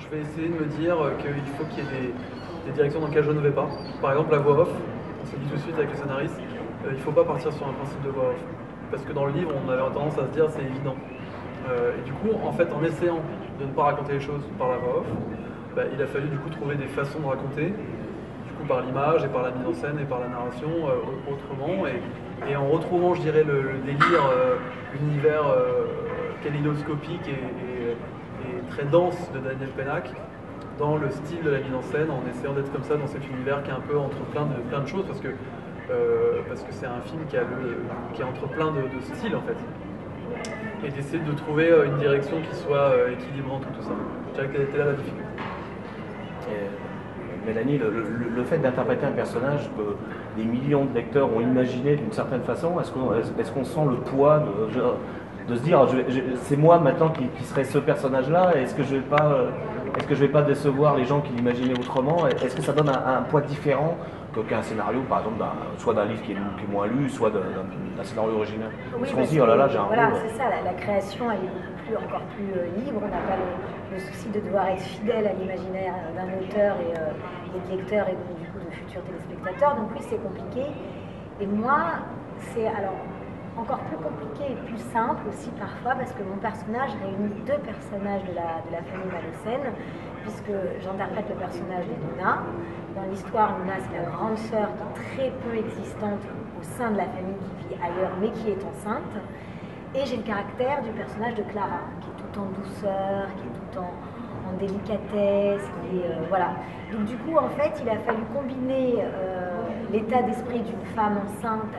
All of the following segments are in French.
je vais essayer de me dire qu'il faut qu'il y ait des directions dans lesquelles je ne vais pas. Par exemple, la voix off, on s'est dit tout de suite avec le scénariste, il ne faut pas partir sur un principe de voix off. Parce que dans le livre, on avait tendance à se dire c'est évident. Et du coup, en fait, en essayant de ne pas raconter les choses par la voix off, il a fallu du coup trouver des façons de raconter, du coup par l'image et par la mise en scène et par la narration autrement. Et en retrouvant, je dirais, le délire, l'univers kaléidoscopique et très dense de Daniel Pennac, dans le style de la mise en scène, en essayant d'être comme ça dans cet univers qui est un peu entre plein de choses, parce que c'est un film qui est entre plein de styles en fait. Et d'essayer de trouver une direction qui soit équilibrante tout ça. Je dirais qu'elle était là la difficulté. Mélanie, le fait d'interpréter un personnage que des millions de lecteurs ont imaginé d'une certaine façon, est-ce qu'on sent le poids de se dire c'est moi maintenant qui serait ce personnage-là, est-ce que je vais pas décevoir les gens qui l'imaginaient autrement? Est-ce que ça donne un poids différent qu'un scénario, par exemple, soit d'un livre qui est moins lu, soit d'un scénario original? Oui, parce qu'on se dit, oh là là, j'ai un voilà, rôle. c'est ça, la création, elle est encore plus libre. On n'a pas le souci de devoir être fidèle à l'imaginaire d'un auteur et de lecteurs et donc, du coup de futurs téléspectateurs. Donc oui, c'est compliqué. Et moi, c'est alors encore plus compliqué et plus simple aussi parfois parce que mon personnage réunit deux personnages de la famille Malocène, puisque j'interprète le personnage de Nona. Dans l'histoire, Nona, c'est la grande sœur qui est très peu existante au sein de la famille qui vit ailleurs mais qui est enceinte. Et j'ai le caractère du personnage de Clara, qui est tout en douceur, qui est tout en délicatesse, voilà. Donc du coup, en fait, il a fallu combiner l'état d'esprit d'une femme enceinte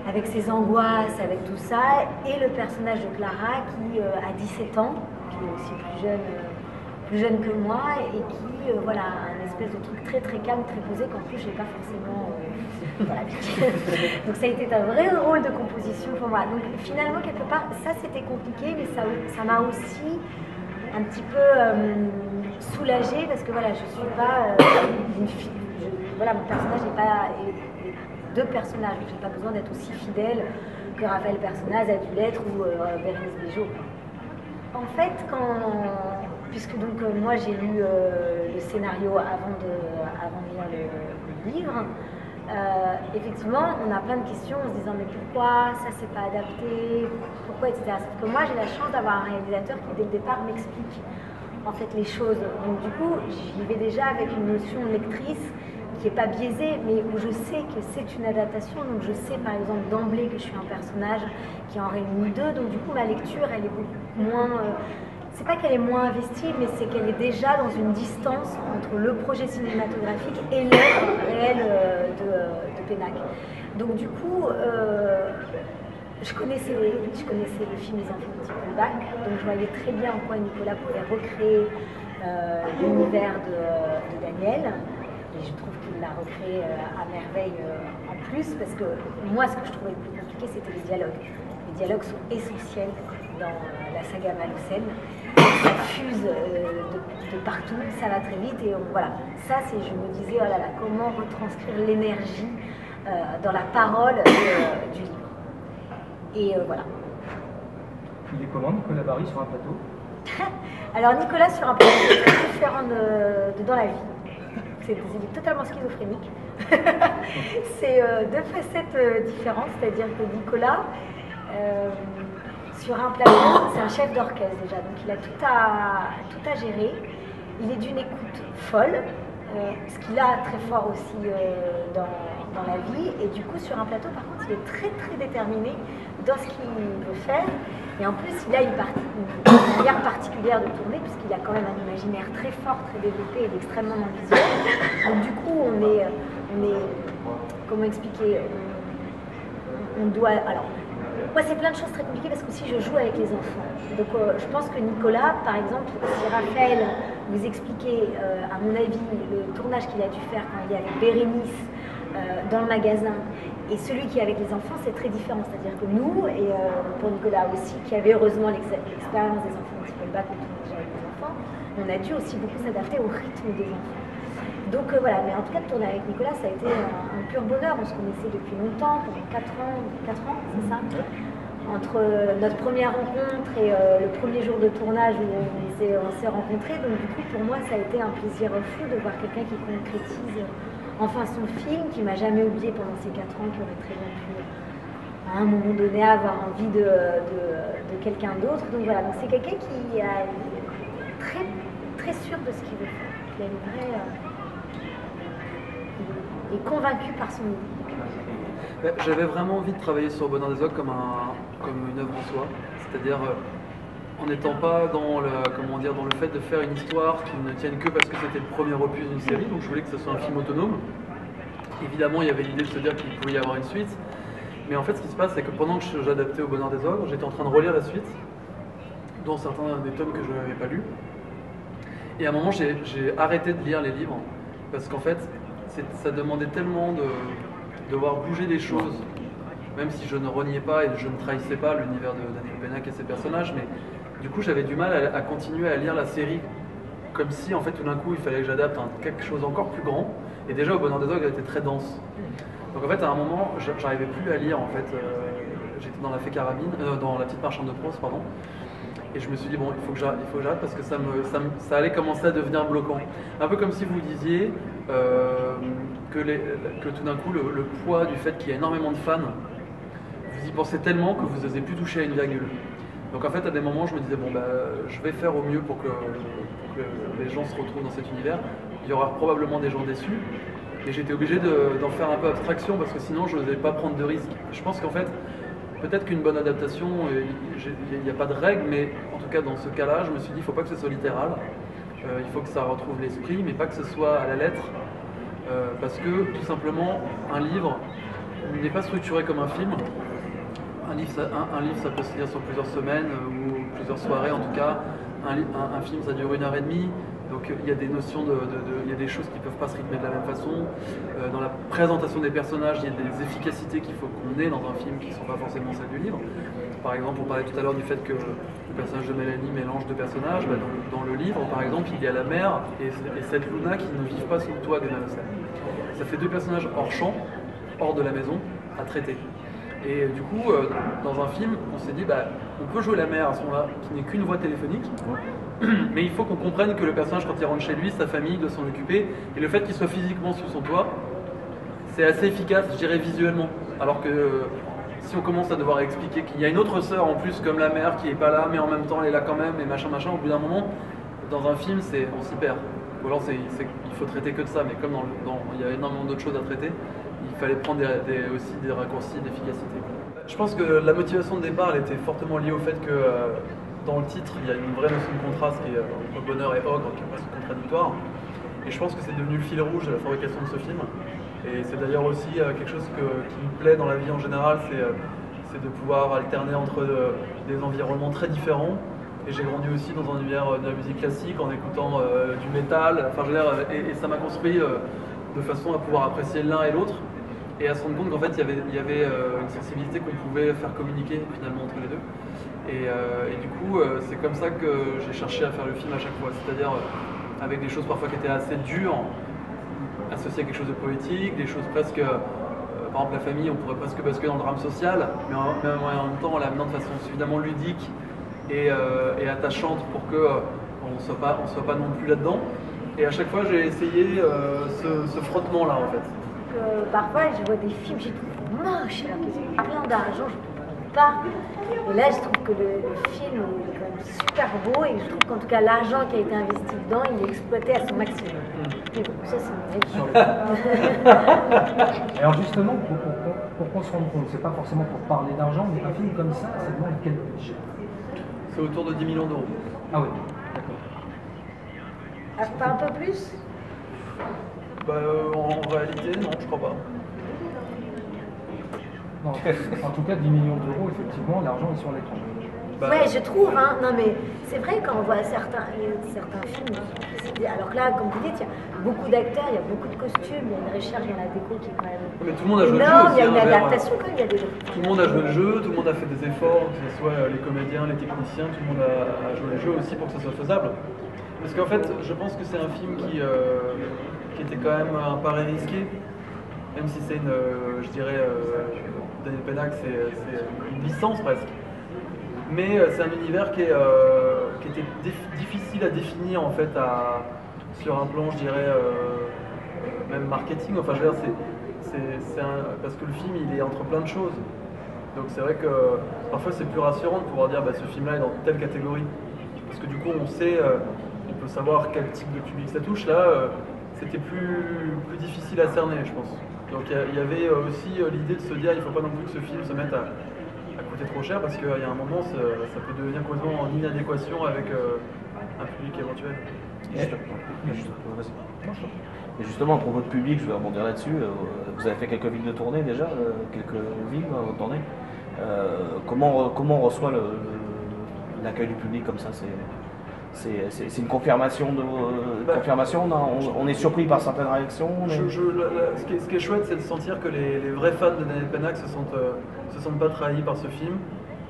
avec ses angoisses, avec tout ça, et le personnage de Clara qui a 17 ans, qui est aussi plus jeune que moi, et qui voilà, a un espèce de truc très très calme, très posé, qu'en plus je n'ai pas forcément dans la vie. Donc ça a été un vrai rôle de composition pour moi. Donc finalement, quelque part, ça c'était compliqué, mais ça m'a aussi un petit peu soulagée, parce que voilà, je ne suis pas une fille, voilà, mon personnage n'est pas... deux personnages, je n'ai pas besoin d'être aussi fidèle que Raphaël Personnaz a dû l'être ou Bérénice Bejo. En fait, puisque donc moi j'ai lu le scénario avant de lire le livre, effectivement on a plein de questions en se disant mais pourquoi ça c'est pas adapté, pourquoi etc. Sauf que moi j'ai la chance d'avoir un réalisateur qui dès le départ m'explique en fait les choses. Donc du coup j'y vais déjà avec une notion de lectrice qui n'est pas biaisée, mais où je sais que c'est une adaptation, donc je sais par exemple d'emblée que je suis un personnage qui en réunit deux, donc du coup ma lecture elle est beaucoup moins, c'est pas qu'elle est moins investie, mais c'est qu'elle est déjà dans une distance entre le projet cinématographique et l'œuvre réelle de Pennac. Donc du coup, je connaissais le film Les Enfants de Petit Bac, donc je voyais très bien en quoi Nicolas pouvait recréer l'univers de Daniel. Et je trouve qu'il l'a recréé à merveille en plus, parce que moi, ce que je trouvais le plus compliqué, c'était les dialogues. Les dialogues sont essentiels dans la saga Malocène. Ça fuse de partout, ça va très vite, et voilà. Ça, je me disais, oh là là, comment retranscrire l'énergie dans la parole du livre. Et voilà. Il est comment, Nicolas Barry, sur un plateau? Alors, Nicolas, sur un plateau, c'est très différent de dans la vie. C'est totalement schizophrénique. C'est deux facettes différentes, c'est-à-dire que Nicolas, sur un plateau, c'est un chef d'orchestre déjà, donc il a tout à gérer. Il est d'une écoute folle, ce qu'il a très fort aussi dans la vie, et du coup sur un plateau par contre il est très très déterminé dans ce qu'il veut faire. Et en plus, il a une manière particulière de tourner, puisqu'il a quand même un imaginaire très fort, très développé et extrêmement visuel. Donc du coup, on est comment expliquer, on doit... Alors, moi, c'est plein de choses très compliquées, parce que aussi je joue avec les enfants. Donc je pense que Nicolas, par exemple, si Raphaël vous expliquait, à mon avis, le tournage qu'il a dû faire quand il est avec Bérénice dans le magasin, et celui qui est avec les enfants, c'est très différent. C'est-à-dire que nous, et pour Nicolas aussi, qui avait heureusement l'expérience des enfants un petit peu le bac, avec les enfants, on a dû aussi beaucoup s'adapter au rythme des enfants. Donc voilà, mais en tout cas de tourner avec Nicolas, ça a été un pur bonheur. On se connaissait depuis longtemps, pendant 4 ans, c'est ça. entre notre première rencontre et le premier jour de tournage où on s'est rencontrés. Donc du coup, pour moi, ça a été un plaisir fou de voir quelqu'un qui concrétise enfin son film, qui m'a jamais oublié pendant ces 4 ans, qui aurait très bien pu, à un moment donné, avoir envie de quelqu'un d'autre. Donc voilà, donc c'est quelqu'un qui est très, très sûr de ce qu'il veut faire. Il a une vraie... il est convaincu par son idée. J'avais vraiment envie de travailler sur Bonheur des Ogres comme une œuvre en soi, c'est-à-dire en n'étant pas dans le fait de faire une histoire qui ne tienne que parce que c'était le premier opus d'une série, donc je voulais que ce soit un film autonome. Évidemment, il y avait l'idée de se dire qu'il pouvait y avoir une suite, mais en fait ce qui se passe, c'est que pendant que j'adaptais au Bonheur des Ogres, j'étais en train de relire la suite, dont certains des tomes que je n'avais pas lus, et à un moment j'ai arrêté de lire les livres, parce qu'en fait ça demandait tellement de devoir bouger des choses, même si je ne reniais pas et je ne trahissais pas l'univers de Daniel Pennac et ses personnages, mais du coup j'avais du mal à continuer à lire la série comme si en fait tout d'un coup il fallait que j'adapte quelque chose encore plus grand, et déjà au Bonheur des Ogres elle était très dense, donc en fait à un moment j'arrivais plus à lire en fait, j'étais dans la Fée Caramine, dans la Petite Marchande de Proust pardon, et je me suis dit bon il faut que j'arrête parce que ça allait commencer à devenir bloquant, un peu comme si vous disiez que tout d'un coup le poids du fait qu'il y a énormément de fans, vous y pensez tellement que vous n'osez plus toucher à une virgule. Donc en fait à des moments je me disais bon je vais faire au mieux pour que les gens se retrouvent dans cet univers. Il y aura probablement des gens déçus, et j'étais obligé d'en faire un peu abstraction parce que sinon je n'osais pas prendre de risques. Je pense qu'en fait peut-être qu'une bonne adaptation, il n'y a pas de règle, mais en tout cas dans ce cas-là je me suis dit il ne faut pas que ce soit littéral, il faut que ça retrouve l'esprit mais pas que ce soit à la lettre. Parce que tout simplement un livre n'est pas structuré comme un film. Un livre ça peut se lire sur plusieurs semaines ou plusieurs soirées en tout cas. Un film ça dure 1h30, donc il y a des notions il y a des choses qui ne peuvent pas se rythmer de la même façon. Dans la présentation des personnages, il y a des efficacités qu'il faut qu'on ait dans un film qui ne sont pas forcément celles du livre. Par exemple, on parlait tout à l'heure du fait que le personnage de Mélanie mélange deux personnages. Dans le livre, par exemple, il y a la mère et cette Luna qui ne vivent pas sous le toit des Malocènes. Ça fait deux personnages hors champ, hors de la maison, à traiter. Et du coup, dans un film, on s'est dit, on peut jouer la mère à ce moment-là, qui n'est qu'une voix téléphonique, mais il faut qu'on comprenne que le personnage, quand il rentre chez lui, sa famille doit s'en occuper, et le fait qu'il soit physiquement sous son toit, c'est assez efficace, je dirais, visuellement. Alors que si on commence à devoir expliquer qu'il y a une autre sœur en plus, comme la mère, qui n'est pas là, mais en même temps elle est là quand même, et machin, au bout d'un moment, dans un film, on s'y perd. Ou alors il faut traiter que de ça, mais comme il y a énormément d'autres choses à traiter, il fallait prendre aussi des raccourcis d'efficacité. Je pense que la motivation de départ, elle était fortement liée au fait que dans le titre, il y a une vraie notion de contraste qui est entre bonheur et ogre, qui est presque contradictoire. Et je pense que c'est devenu le fil rouge de la fabrication de ce film. Et c'est d'ailleurs aussi quelque chose qui me plaît dans la vie en général, c'est de pouvoir alterner entre des environnements très différents. Et j'ai grandi aussi dans un univers de la musique classique en écoutant du métal, enfin je veux dire, et ça m'a construit de façon à pouvoir apprécier l'un et l'autre et à se rendre compte qu'en fait il y avait une sensibilité qu'on pouvait faire communiquer finalement entre les deux. Et du coup c'est comme ça que j'ai cherché à faire le film à chaque fois, c'est-à-dire avec des choses parfois qui étaient assez dures, associées à quelque chose de poétique, des choses presque, par exemple la famille, on pourrait presque basculer dans le drame social, mais en même temps en l'amenant de façon suffisamment ludique et attachante pour qu'on ne soit pas non plus là-dedans. Et à chaque fois, j'ai essayé ce frottement-là, en fait. Parfois, je vois des films, je trouve moches, alors qu'ils ont plein d'argent, je ne trouve pas. Et là, je trouve que le film est quand même super beau, et je trouve qu'en tout cas, l'argent qui a été investi dedans, il est exploité à son maximum. Et bon, ça, c'est mon avis. Alors justement, pour qu'on se rende compte, c'est pas forcément pour parler d'argent, mais un film comme ça demande quel budget? C'est autour de 10 millions d'euros. Ah oui, d'accord. Pas un peu plus? En réalité, non, je crois pas. Non, en tout cas, 10 millions d'euros, effectivement, l'argent est sur l'écran. Ouais, je trouve, hein. Non, mais c'est vrai quand on voit certains films. Alors que là, comme vous dites, il y a beaucoup d'acteurs, il y a beaucoup de costumes, il y a une recherche dans la déco qui est quand même. Mais tout le monde a joué le jeu. Non, il y a aussi, une adaptation quand même, il y a des gens. Tout le monde a joué le jeu, tout le monde a fait des efforts, que ce soit les comédiens, les techniciens, tout le monde a joué le jeu aussi pour que ça soit faisable. Parce qu'en fait, je pense que c'est un film qui était quand même un pari risqué, même si c'est je dirais, Daniel Pennac, c'est une licence presque. Mais c'est un univers qui était difficile à définir en fait sur un plan, je dirais, même marketing. Enfin, je veux dire, parce que le film il est entre plein de choses. Donc c'est vrai que parfois c'est plus rassurant de pouvoir dire ce film-là est dans telle catégorie. Parce que du coup on sait, on peut savoir quel type de public ça touche. Là, c'était plus difficile à cerner, je pense. Donc il y avait aussi l'idée de se dire il ne faut pas non plus que ce film se mette à coûter trop cher parce qu'il y a un moment ça peut devenir complètement en inadéquation avec un public éventuel. Et justement, pour votre public, je vais rebondir là-dessus, vous avez fait quelques villes de tournée déjà, quelques villes en tournée. Comment on reçoit l'accueil du public comme ça? C'est une confirmation confirmation. On est surpris par certaines réactions. Ce qui est chouette, c'est de sentir que les vrais fans de Daniel Pennac se sentent pas trahis par ce film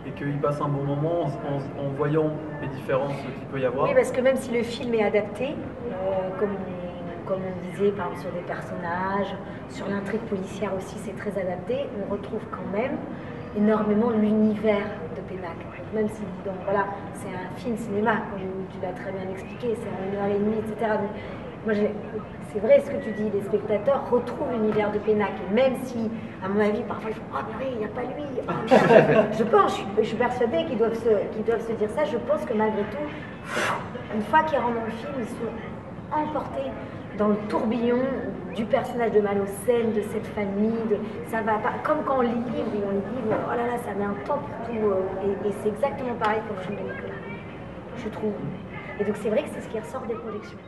et qu'ils passent un bon moment en voyant les différences qu'il peut y avoir. Oui, parce que même si le film est adapté, comme on disait, par exemple sur des personnages, sur l'intrigue policière aussi, c'est très adapté, on retrouve quand même énormément l'univers de Pennac. Même si, donc voilà, c'est un film cinéma, comme tu l'as très bien expliqué, c'est en 1h30, etc. Donc, moi, c'est vrai ce que tu dis, les spectateurs retrouvent l'univers de Pennac. Et même si, à mon avis, parfois ils font « Ah, purée, il n'y a pas lui !» je suis persuadée qu'ils doivent se dire ça. Je pense que malgré tout, une fois qu'ils rentrent dans le film, ils sont emportés dans le tourbillon du personnage de Malocène, de cette famille, ça va pas, comme quand on lit le livre, et on lit le livre, oh là là, ça met un temps pour tout, et c'est exactement pareil pour le film de Nicolas, je trouve. Et donc c'est vrai que c'est ce qui ressort des projections.